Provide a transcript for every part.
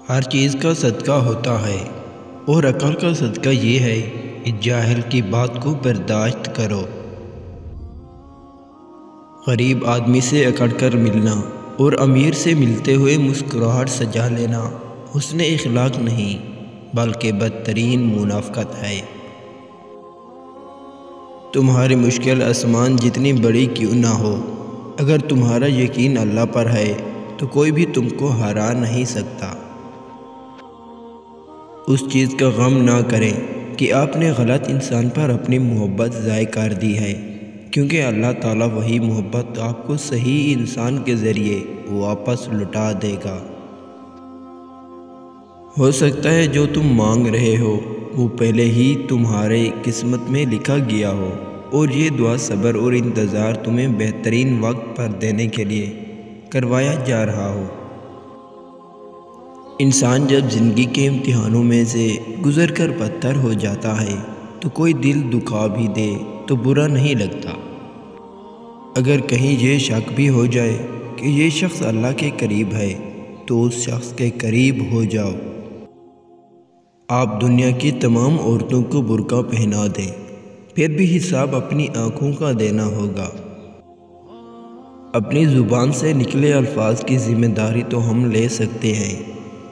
ہر چیز کا صدقہ ہوتا ہے اور عقل کا صدقہ یہ ہے کہ جاہل کی بات کو برداشت کرو۔ غریب آدمی سے اکڑ کر ملنا اور امیر سے ملتے ہوئے مسکراہٹ سجا لینا حسن اخلاق نہیں بلکہ بدترین منافقت ہے۔ تمہاری مشکل آسمان جتنی بڑی کیوں نہ ہو، اگر تمہارا یقین اللہ پر ہے تو کوئی بھی تم کو ہرا نہیں سکتا۔ اس چیز کا غم نہ کریں کہ آپ نے غلط انسان پر اپنی محبت ضائع کر دی ہے، کیونکہ اللہ تعالیٰ وہی محبت آپ کو صحیح انسان کے ذریعے واپس لوٹا دے گا۔ ہو سکتا ہے جو تم مانگ رہے ہو وہ پہلے ہی تمہارے قسمت میں لکھا گیا ہو، اور یہ دعا صبر اور انتظار تمہیں بہترین وقت پر دینے کے لیے کروایا جا رہا ہو۔ انسان جب زندگی کے امتحانوں میں سے گزر کر پتھر ہو جاتا ہے تو کوئی دل دکھا بھی دے تو برا نہیں لگتا۔ اگر کہیں یہ شک بھی ہو جائے کہ یہ شخص اللہ کے قریب ہے تو اس شخص کے قریب ہو جاؤ۔ آپ دنیا کی تمام عورتوں کو برقع پہنا دیں، پھر بھی حساب اپنی آنکھوں کا دینا ہوگا۔ اپنی زبان سے نکلے الفاظ کی ذمہ داری تو ہم لے سکتے ہیں،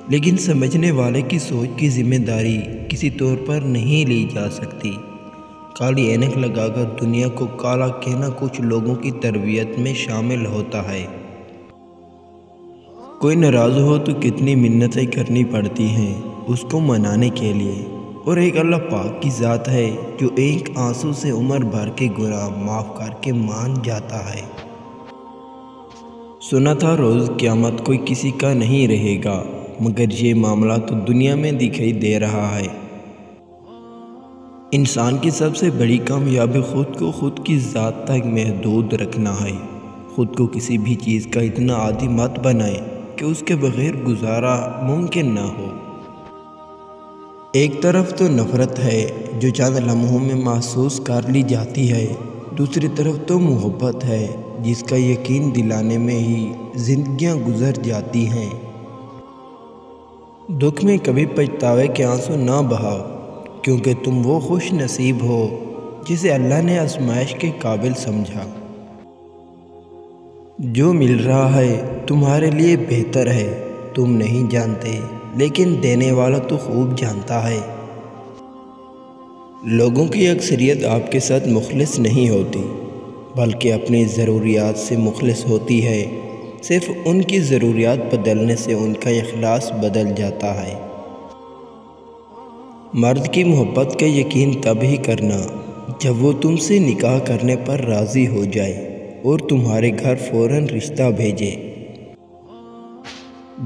لیکن سمجھنے والے کی سوچ کی ذمہ داری کسی طور پر نہیں لی جا سکتی۔ کالی عینک لگا کر دنیا کو کالا کہنا کچھ لوگوں کی تربیت میں شامل ہوتا ہے۔ کوئی ناراض ہو تو کتنی منتیں کرنی پڑتی ہیں اس کو منانے کے لیے، اور ایک اللہ پاک کی ذات ہے جو ایک آنسو سے عمر بھر کے گناہ معاف کر کے مان جاتا ہے۔ سنا تھا روز قیامت کوئی کسی کا نہیں رہے گا، مگر یہ معاملہ تو دنیا میں دکھائی دے رہا ہے۔ انسان کی سب سے بڑی کامیابی خود کو خود کی ذات تک محدود رکھنا ہے۔ خود کو کسی بھی چیز کا اتنا عادی مت بنائیں کہ اس کے بغیر گزارا ممکن نہ ہو۔ ایک طرف تو نفرت ہے جو چند لمحوں میں محسوس کر لی جاتی ہے، دوسری طرف تو محبت ہے جس کا یقین دلانے میں ہی زندگیاں گزر جاتی ہیں۔ دکھ میں کبھی پچھتاوے کے آنسو نہ بہاؤ، کیونکہ تم وہ خوش نصیب ہو جسے اللہ نے آزمائش کے قابل سمجھا۔ جو مل رہا ہے تمہارے لیے بہتر ہے، تم نہیں جانتے، لیکن دینے والا تو خوب جانتا ہے۔ لوگوں کی اکثریت آپ کے ساتھ مخلص نہیں ہوتی، بلکہ اپنی ضروریات سے مخلص ہوتی ہے۔ صرف ان کی ضروریات بدلنے سے ان کا اخلاص بدل جاتا ہے۔ مرد کی محبت کا یقین تب ہی کرنا جب وہ تم سے نکاح کرنے پر راضی ہو جائے اور تمہارے گھر فوراً رشتہ بھیجے۔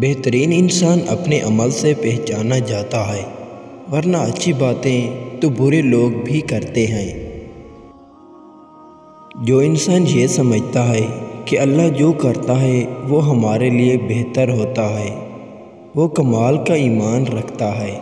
بہترین انسان اپنے عمل سے پہچانا جاتا ہے، ورنہ اچھی باتیں تو برے لوگ بھی کرتے ہیں۔ جو انسان یہ سمجھتا ہے کہ اللہ جو کرتا ہے وہ ہمارے لیے بہتر ہوتا ہے، وہ کمال کا ایمان رکھتا ہے۔